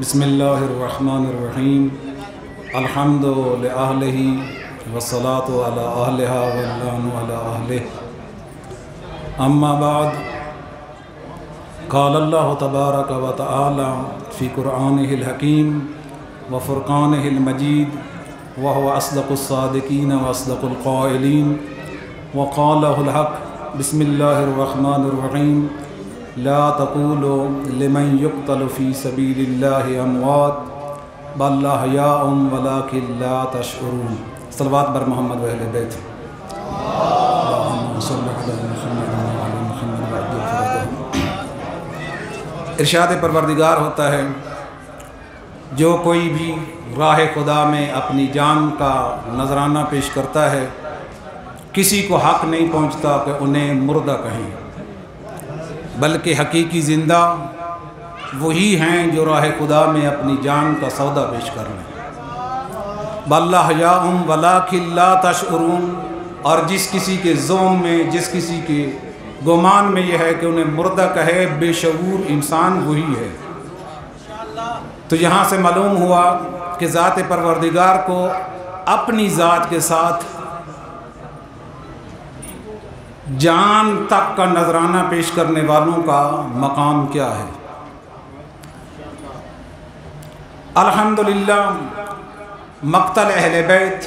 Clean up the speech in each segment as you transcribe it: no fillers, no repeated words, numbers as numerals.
بسم اللہ الرحمن الرحیم الحمد للہ والصلاة علی اہلہا واللعن علی اہلہ اما بعد قال اللہ تبارک و تعالی فی قرآنہ الحکیم وفرقانہ المجید وهو اصدق الصادقین واصدق القائلین وقالہ الحق بسم اللہ الرحمن الرحیم لا تقولوا لمن يقتل في سبيل الله اموات بل احياء ولكن لا تشعرون۔ صلوات بر محمد و اہل بیت۔ اللهم صل على محمد وعلى محمد وعجل فرجهم۔ ارشاد پروردگار ہوتا ہے جو کوئی بھی راہ خدا میں اپنی جان کا نذرانہ پیش کرتا ہے کسی کو حق نہیں پہنچتا کہ انہیں مردہ کہیں، بلکہ حقیقی زندہ وہی ہیں جو راہ خدا میں اپنی جان کا سودا پیش کر لیں۔ بل احیاء ولکن لا تشعرون، اور جس کسی کے ذوم میں، جس کسی کے گمان میں یہ ہے کہ انہیں مردہ کہے، بے شعور انسان وہی ہے۔ تو یہاں سے معلوم ہوا کہ ذات پروردگار کو اپنی ذات کے ساتھ جان تک کا نذرانہ پیش کرنے والوں کا مقام کیا ہے۔ الحمدللہ مقتل اہل بیت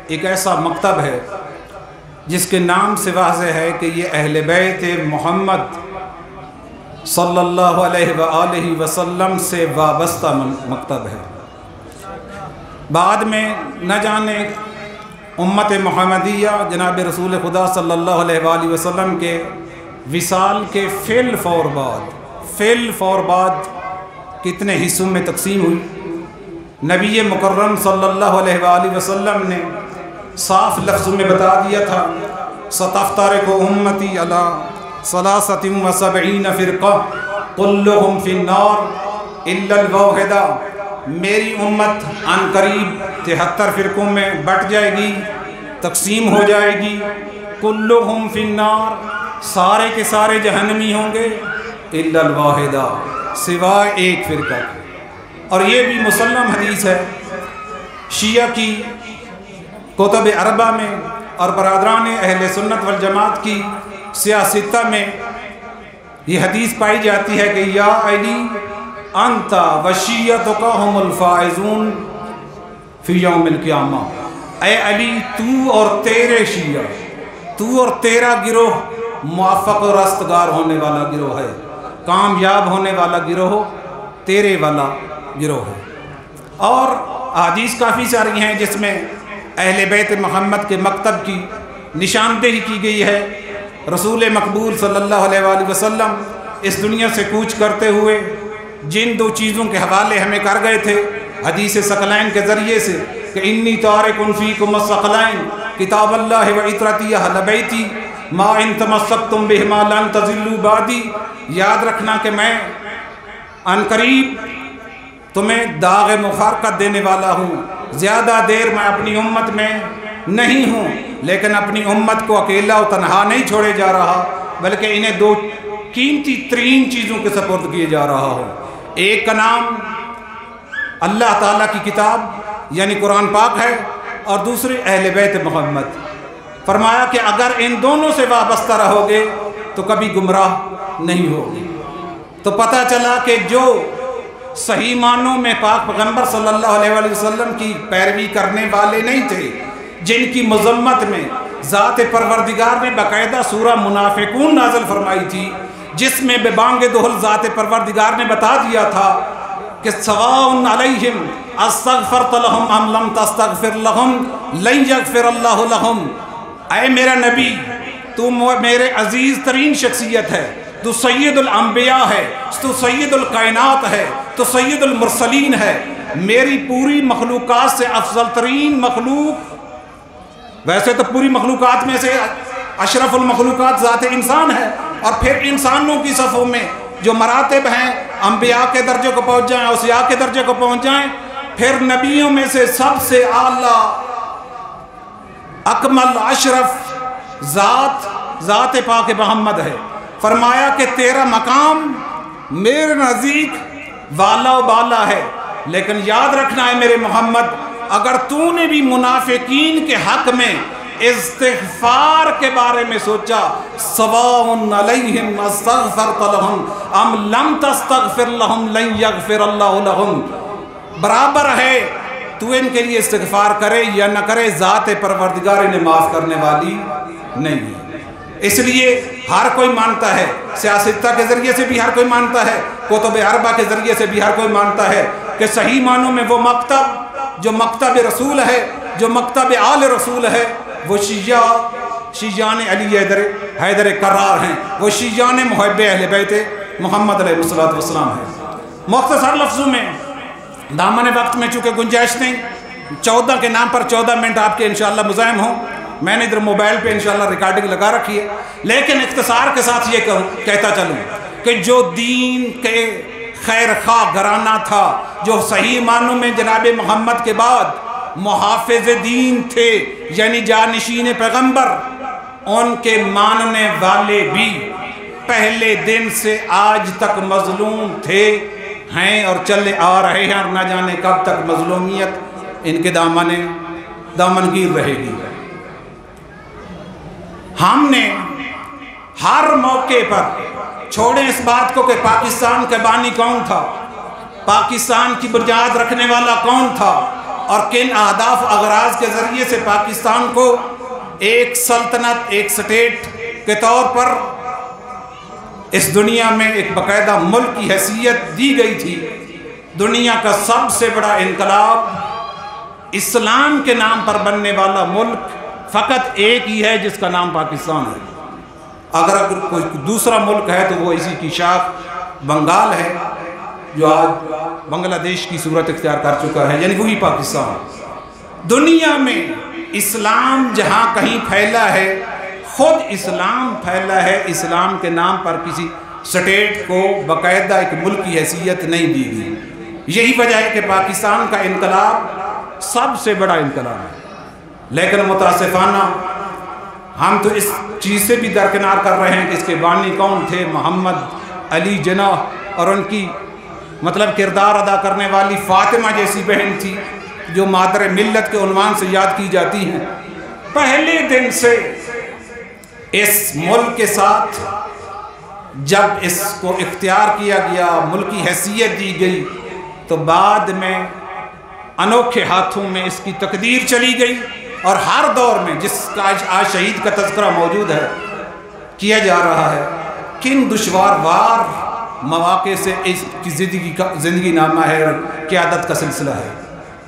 ایک ایسا مکتب ہے جس کے نام سے واضح ہے کہ یہ اہل بیت محمد صلی اللہ علیہ وآلہ وسلم سے وابستہ مکتب ہے۔ بعد میں نہ جانے امت محمدیہ جناب رسول خدا صلی اللہ علیہ وآلہ وسلم کے وصال کے فعل فور بعد کتنے حصوں میں تقسیم ہوئی۔ نبی مکرم صلی اللہ علیہ وآلہ وسلم نے صاف لفظوں میں بتا دیا تھا ستفترق امتی علی 73 فرقہ کلہم فی النار الا الواحدہ، میری امت عن قریب 73 فرقوں میں بٹ جائے گی، تقسیم ہو جائے گی، کلہم فی النار، سارے کے سارے جہنمی ہوں گے، الا الواحدہ، سوائے ایک فرقہ۔ اور یہ بھی مسلم حدیث ہے، شیعہ کی کتب اربعہ میں اور برادران اہل سنت والجماعت کی سیاستہ میں یہ حدیث پائی جاتی ہے کہ یا علی انت وشیعتک هم الفائزون فی یوم القیامہ، اے علی تو اور تیرے شیعہ، تو اور تیرا گروہ موفق و رستگار ہونے والا گروہ ہے، کامیاب ہونے والا گروہ تیرے والا گروہ ہے۔ اور احادیث کافی ساری ہیں جس میں اہل بیت محمد کے مکتب کی نشاندہی کی گئی ہے۔ رسول مقبول صلی اللہ علیہ وآلہ وسلم اس دنیا سے کوچ کرتے ہوئے جن دو چیزوں کے حوالے ہمیں کر گئے تھے حدیث ثقلین کے ذریعے سے کہ انی تارک فیکم الثقلین کتاب اللہ و عطرتی اہل بیتی ما ان تمسکتم بہما لن تضلوا بعدی، یاد رکھنا کہ میں ان قریب تمہیں داغ مفارقت دینے والا ہوں، زیادہ دیر میں اپنی امت میں نہیں ہوں، لیکن اپنی امت کو اکیلا و تنہا نہیں چھوڑے جا رہا، بلکہ انہیں دو قیمتی ترین چیزوں کے سپرد کیے جا رہا ہو۔ ایک کا نام اللہ تعالیٰ کی کتاب یعنی قرآن پاک ہے، اور دوسری اہل بیت محمد۔ فرمایا کہ اگر ان دونوں سے وابستہ رہو گے تو کبھی گمراہ نہیں ہوگے۔ تو پتہ چلا کہ جو صحیح معنوں میں پاک پیغمبر صلی اللہ علیہ وآلہ وسلم کی پیروی کرنے والے نہیں تھے، جن کی مذمت میں ذات پروردگار نے باقاعدہ سورہ منافقون نازل فرمائی تھی، جس میں بے بانگ دہل ذات پروردگار نے بتا دیا تھا کہ سواء علیہم استغفرت لہم ام لم تستغفر لہم لن یغفر اللہ لہم۔ اے میرا نبی، تو میرے عزیز ترین شخصیت ہے، تو سید الانبیاء ہے، تو سید الکائنات ہے، تو سید المرسلین ہے، میری پوری مخلوقات سے افضل ترین مخلوق، ویسے تو پوری مخلوقات میں سے اشرف المخلوقات ذات انسان ہے، اور پھر انسانوں کی صفوں میں جو مراتب ہیں انبیاء کے درجے کو پہنچ جائیں، اوصیاء کے درجے کو پہنچ جائیں، پھر نبیوں میں سے سب سے اعلیٰ اکمل اشرف ذات پاک محمد ہے۔ فرمایا کہ تیرا مقام میرے نزدیک والا و بالا ہے، لیکن یاد رکھنا ہے میرے محمد، اگر تو نے بھی منافقین کے حق میں استغفار کے بارے میں سوچا، سواء علیہم استغفرت لہم ام لم تستغفر لہم لن یغفر اللہ لہم، برابر ہے تو ان کے لیے استغفار کرے یا نہ کرے، ذات پروردگار انہیں معاف کرنے والی نہیں ہے۔ اس لیے ہر کوئی مانتا ہے، سیاستہ کے ذریعے سے بھی ہر کوئی مانتا ہے، کتب اربع کے ذریعے سے بھی ہر کوئی مانتا ہے کہ صحیح معنوں میں وہ مکتب جو مکتب رسول ہے، جو مکتب آل رسول ہے، وہ شیعان علی حیدر کرار ہیں، وہ شیعان محب اہل بیت محمد علیہ السلام ہیں۔ مختصر لفظوں میں، دامن وقت میں چونکہ گنجائش نہیں، 14 کے نام پر 14 منٹ آپ کے انشاءاللہ مزاحم ہوں، میں نے ادھر موبائل پہ انشاءاللہ ریکارڈنگ لگا رکھی ہے، لیکن اختصار کے ساتھ یہ کہتا چلوں کہ جو دین کے خیر خواہ گھرانہ تھا، جو صحیح معنوں میں جناب محمد کے بعد محافظ دین تھے، یعنی جانشین پیغمبر، ان کے ماننے والے بھی پہلے دن سے آج تک مظلوم تھے، ہیں اور چلے آ رہے ہیں، اور نہ جانے کب تک مظلومیت ان کے دامنگیر رہے گی۔ ہم نے ہر موقع پر، چھوڑیں اس بات کو کہ پاکستان کا بانی کون تھا، پاکستان کی بنیاد رکھنے والا کون تھا، اور کن اہداف اغراض کے ذریعے سے پاکستان کو ایک سلطنت، ایک سٹیٹ کے طور پر اس دنیا میں ایک باقاعدہ ملک کی حیثیت دی گئی تھی۔ دنیا کا سب سے بڑا انقلاب اسلام کے نام پر بننے والا ملک فقط ایک ہی ہے، جس کا نام پاکستان ہے۔ اگر کوئی دوسرا ملک ہے تو وہ اسی کی شاخ بنگال ہے، جو آج بنگلہ دیش کی صورت اختیار کر چکا ہے، یعنی وہی پاکستان۔ دنیا میں اسلام جہاں کہیں پھیلا ہے، خود اسلام پھیلا ہے، اسلام کے نام پر کسی سٹیٹ کو باقاعدہ ایک ملک کی حیثیت نہیں دی گئی۔ یہی وجہ ہے کہ پاکستان کا انقلاب سب سے بڑا انقلاب ہے، لیکن متاسفانہ ہم تو اس چیز سے بھی درکنار کر رہے ہیں کہ اس کے بانی کون تھے، محمد علی جناح، اور ان کی مطلب کردار ادا کرنے والی فاطمہ جیسی بہن تھی، جو مادر ملت کے عنوان سے یاد کی جاتی ہیں۔ پہلے دن سے اس ملک کے ساتھ جب اس کو اختیار کیا گیا، ملکی حیثیت دی گئی، تو بعد میں انوکھے ہاتھوں میں اس کی تقدیر چلی گئی، اور ہر دور میں جس کا آج شہید کا تذکرہ موجود ہے، کیا جا رہا ہے، کن دشوار وار مواقع سے اس کی زندگی نامہ ہے اور قیادت کا سلسلہ ہے۔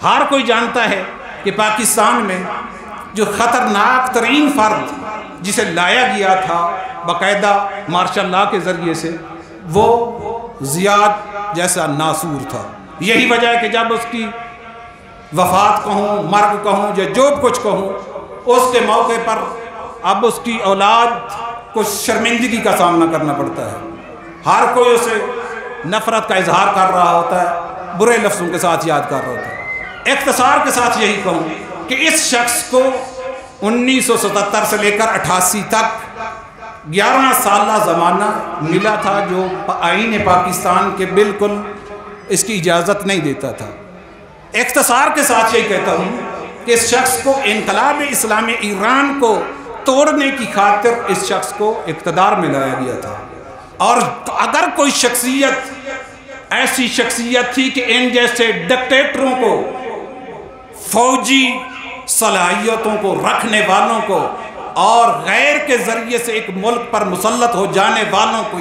ہر کوئی جانتا ہے کہ پاکستان میں جو خطرناک ترین فرد جسے لایا گیا تھا باقاعدہ مارشل لا کے ذریعے سے، وہ زیاد جیسا ناصور تھا۔ یہی وجہ ہے کہ جب اس کی وفات کہوں، مرگ کہوں، یا جو کچھ کہوں، اس کے موقع پر اب اس کی اولاد کو شرمندگی کا سامنا کرنا پڑتا ہے۔ ہر کوئی اسے نفرت کا اظہار کر رہا ہوتا ہے، برے لفظوں کے ساتھ یاد کر رہا ہوتا ہے۔ اختصار کے ساتھ یہی کہوں کہ اس شخص کو 1977 سے لے کر 88 تک 11 سالہ زمانہ ملا تھا، جو آئین پاکستان کے بالکل اس کی اجازت نہیں دیتا تھا۔ اختصار کے ساتھ یہی کہتا ہوں کہ اس شخص کو انقلاب اسلامی ایران کو توڑنے کی خاطر اس شخص کو اقتدار میں لایا گیا تھا، اور اگر کوئی شخصیت ایسی شخصیت تھی کہ ان جیسے ڈکٹیٹروں کو، فوجی صلاحیتوں کو رکھنے والوں کو، اور غیر کے ذریعے سے ایک ملک پر مسلط ہو جانے والوں کو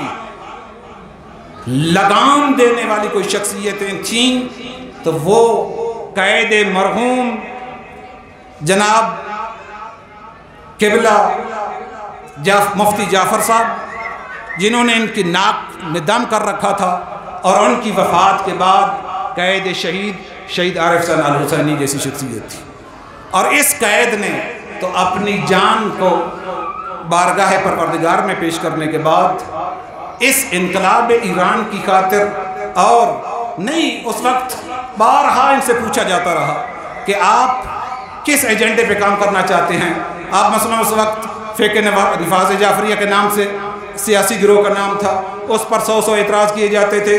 لگام دینے والی کوئی شخصیتیں تھیں، تو وہ قائد مرحوم جناب قبلہ مفتی جعفر صاحب، جنہوں نے ان کی ناک میں دم کر رکھا تھا، اور ان کی وفات کے بعد قائد شہید عارف حسین الحسینی جیسی شخصیت تھی۔ اور اس قائد نے تو اپنی جان کو بارگاہ پروردگار میں پیش کرنے کے بعد اس انقلاب ایران کی خاطر، اور نہیں، اس وقت بارہا ان سے پوچھا جاتا رہا کہ آپ کس ایجنڈے پہ کام کرنا چاہتے ہیں۔ آپ مثلا اس وقت فقہ نفاذ جعفریہ کے نام سے سیاسی گروہ کا نام تھا، اس پر 100 اعتراض کیے جاتے تھے،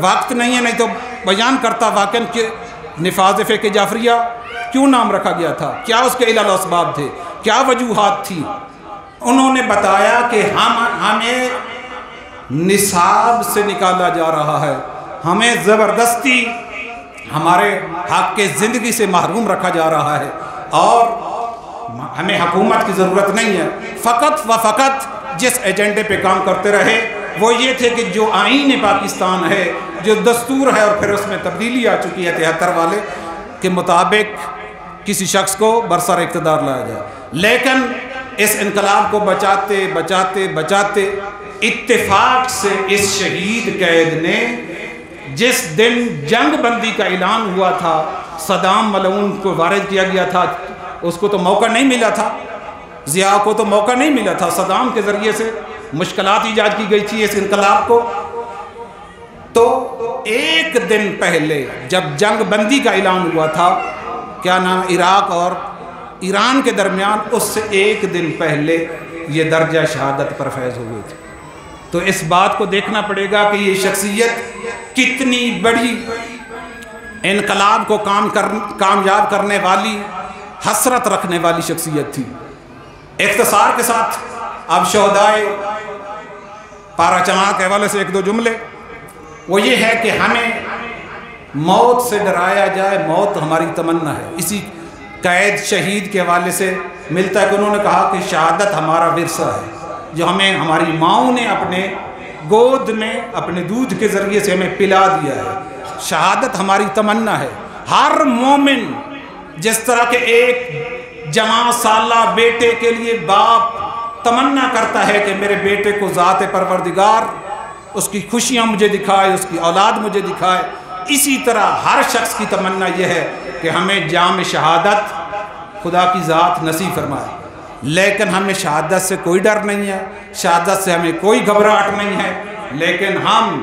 وقت نہیں ہے، نہیں تو بیان کرتا واقعاً کہ نفاذ فقہ جعفریہ کیوں نام رکھا گیا تھا، کیا اس کے علل و اسباب تھے، کیا وجوہات تھی۔ انہوں نے بتایا کہ ہمیں نصاب سے نکالا جا رہا ہے، ہمیں زبردستی ہمارے حق کے زندگی سے محروم رکھا جا رہا ہے، اور ہمیں حکومت کی ضرورت نہیں ہے۔ فقط و فقط جس ایجنڈے پہ کام کرتے رہے وہ یہ تھے کہ جو آئین پاکستان ہے، جو دستور ہے، اور پھر اس میں تبدیلی آ چکی ہے 73 والے کے مطابق، کسی شخص کو برسر اقتدار لایا جائے۔ لیکن اس انقلاب کو بچاتے بچاتے بچاتے اتفاق سے اس شہید قید نے، جس دن جنگ بندی کا اعلان ہوا تھا، صدام ملعون کو وارد کیا گیا تھا، اس کو تو موقع نہیں ملا تھا، ضیاء کو تو موقع نہیں ملا تھا، صدام کے ذریعے سے مشکلات ایجاد کی گئی تھی اس انقلاب کو۔ تو ایک دن پہلے جب جنگ بندی کا اعلان ہوا تھا، کیا نام، عراق اور ایران کے درمیان، اس سے ایک دن پہلے یہ درجہ شہادت پر فیض ہوئے تھے۔ تو اس بات کو دیکھنا پڑے گا کہ یہ شخصیت کتنی بڑی انقلاب کو کامیاب کرنے والی، حسرت رکھنے والی شخصیت تھی۔ اختصار کے ساتھ اب شہدائے پارا چماں کے حوالے سے ایک دو جملے، وہ یہ ہے کہ ہمیں موت سے ڈرایا جائے، موت ہماری تمنا ہے۔ اسی قید شہید کے حوالے سے ملتا ہے کہ انہوں نے کہا کہ شہادت ہمارا ورثہ ہے، جو ہمیں ہماری ماؤں نے اپنے گود میں اپنے دودھ کے ذریعے سے ہمیں پلا دیا ہے۔ شہادت ہماری تمنا ہے۔ ہر مومن جس طرح کہ ایک جوان سالہ بیٹے کے لیے باپ تمنا کرتا ہے کہ میرے بیٹے کو ذات پروردگار اس کی خوشیاں مجھے دکھائے، اس کی اولاد مجھے دکھائے، اسی طرح ہر شخص کی تمنا یہ ہے کہ ہمیں جام شہادت خدا کی ذات نصیب فرمائے۔ لیکن ہمیں شہادت سے کوئی ڈر نہیں ہے، شہادت سے ہمیں کوئی گھبراہٹ نہیں ہے، لیکن ہم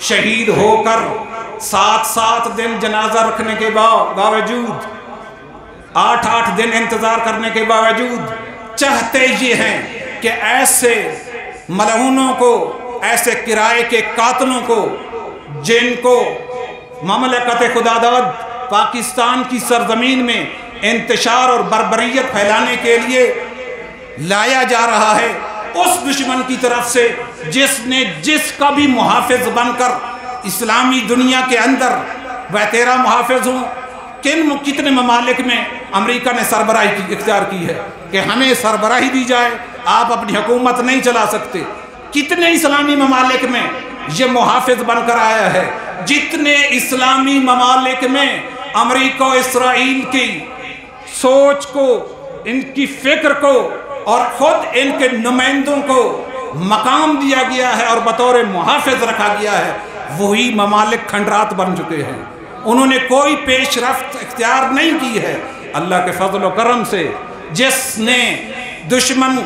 شہید ہو کر 7 دن جنازہ رکھنے کے باوجود، 8 دن انتظار کرنے کے باوجود چاہتے یہ ہیں کہ ایسے ملعونوں کو، ایسے کرائے کے قاتلوں کو، جن کو مملکت خداداد پاکستان کی سرزمین میں انتشار اور بربریت پھیلانے کے لیے لایا جا رہا ہے، اس دشمن کی طرف سے جس کا بھی محافظ بن کر اسلامی دنیا کے اندر وہ تیرا محافظ ہوں۔ کتنے ممالک میں امریکہ نے سربراہی اختیار کی ہے کہ ہمیں سربراہی دی جائے، آپ اپنی حکومت نہیں چلا سکتے۔ کتنے اسلامی ممالک میں یہ محافظ بن کر آیا ہے، جتنے اسلامی ممالک میں امریکہ و اسرائیل کی سوچ کو، ان کی فکر کو اور خود ان کے نمائندوں کو مقام دیا گیا ہے اور بطور محافظ رکھا گیا ہے، وہی ممالک کھنڈرات بن چکے ہیں۔ انہوں نے کوئی پیش رفت اختیار نہیں کی ہے۔ اللہ کے فضل و کرم سے جس نے دشمن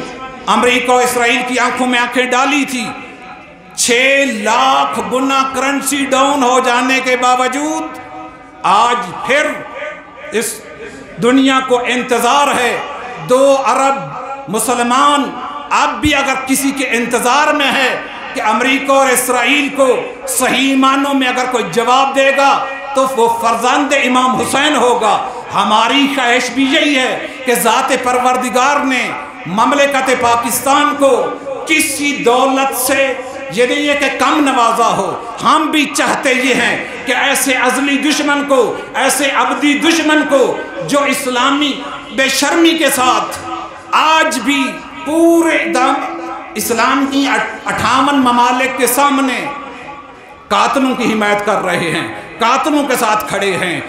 امریکہ و اسرائیل کی آنکھوں میں آنکھیں ڈالی تھی، 6 لاکھ گنا کرنسی ڈاؤن ہو جانے کے باوجود آج پھر اس دنیا کو انتظار ہے۔ 2 ارب مسلمان اب بھی اگر کسی کے انتظار میں ہے کہ امریکہ اور اسرائیل کو صحیح معنوں میں اگر کوئی جواب دے گا تو وہ فرزند امام حسین ہوگا۔ ہماری خواہش بھی یہی ہے کہ ذات پروردگار نے مملکت پاکستان کو کسی دولت سے یہ نہیں ہے کہ کم نوازا ہو، ہم بھی چاہتے یہ ہیں کہ ایسے ازلی دشمن کو، ایسے ابدی دشمن کو جو اسلامی بے شرمی کے ساتھ آج بھی پورے اسلامی 58 ممالک کے سامنے قاتلوں کی حمایت کر رہے ہیں، قاتلوں کے ساتھ کھڑے ہیں،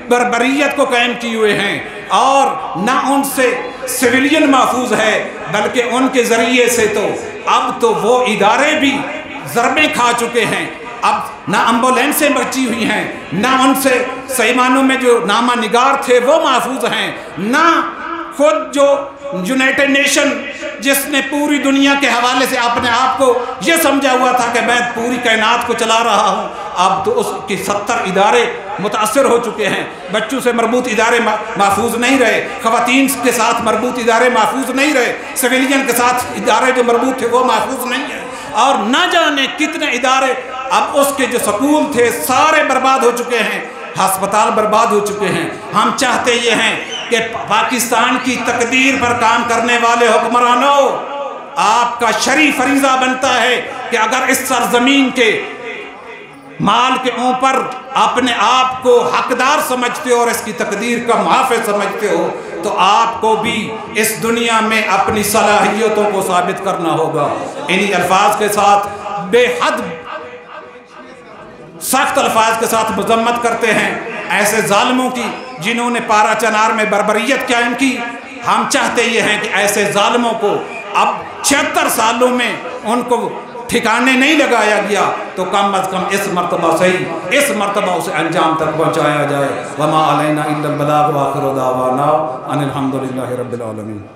بربریت کو قائم کیے ہوئے ہیں، اور نہ ان سے سویلین محفوظ ہے بلکہ ان کے ذریعے سے تو اب تو وہ ادارے بھی ضربیں کھا چکے ہیں۔ اب نہ ایمبولینسیں بچی ہوئی ہیں، نہ ان سے صحیح معنوں میں جو نامہ نگار تھے وہ محفوظ ہیں، نہ خود جو یونائٹڈ نیشن جس نے پوری دنیا کے حوالے سے اپنے آپ کو یہ سمجھا ہوا تھا کہ میں پوری کائنات کو چلا رہا ہوں، اب تو اس کی 70 ادارے متاثر ہو چکے ہیں۔ بچوں سے مربوط ادارے محفوظ نہیں رہے، خواتین کے ساتھ مربوط ادارے محفوظ نہیں رہے، سویلین کے ساتھ ادارے جو مربوط تھے وہ محفوظ نہیں ہیں، اور نہ جانے کتنے ادارے اب اس کے جو سکول تھے سارے برباد ہو چکے ہیں، ہسپتال برباد ہو چکے ہیں۔ ہم چاہتے یہ ہیں کہ پاکستان کی تقدیر پر کام کرنے والے حکمرانوں، آپ کا شرعی فریضہ بنتا ہے کہ اگر اس سرزمین کے مال کے اوپر اپنے آپ کو حقدار سمجھتے ہو اور اس کی تقدیر کا محافظ سمجھتے ہو تو آپ کو بھی اس دنیا میں اپنی صلاحیتوں کو ثابت کرنا ہوگا۔ انہی الفاظ کے ساتھ بے حد سخت الفاظ کے ساتھ مذمت کرتے ہیں ایسے ظالموں کی جنہوں نے پارا چنار میں بربریت قائم کی۔ ہم چاہتے یہ ہیں کہ ایسے ظالموں کو اب 76 سالوں میں ان کو ٹھکانے نہیں لگایا گیا تو کم از کم اس مرتبہ صحیح اس مرتبہ اسے انجام تک پہنچایا جائے۔ وما علینا الا البلاغ وآخر دعوانا ان الحمد للہ رب العالمین۔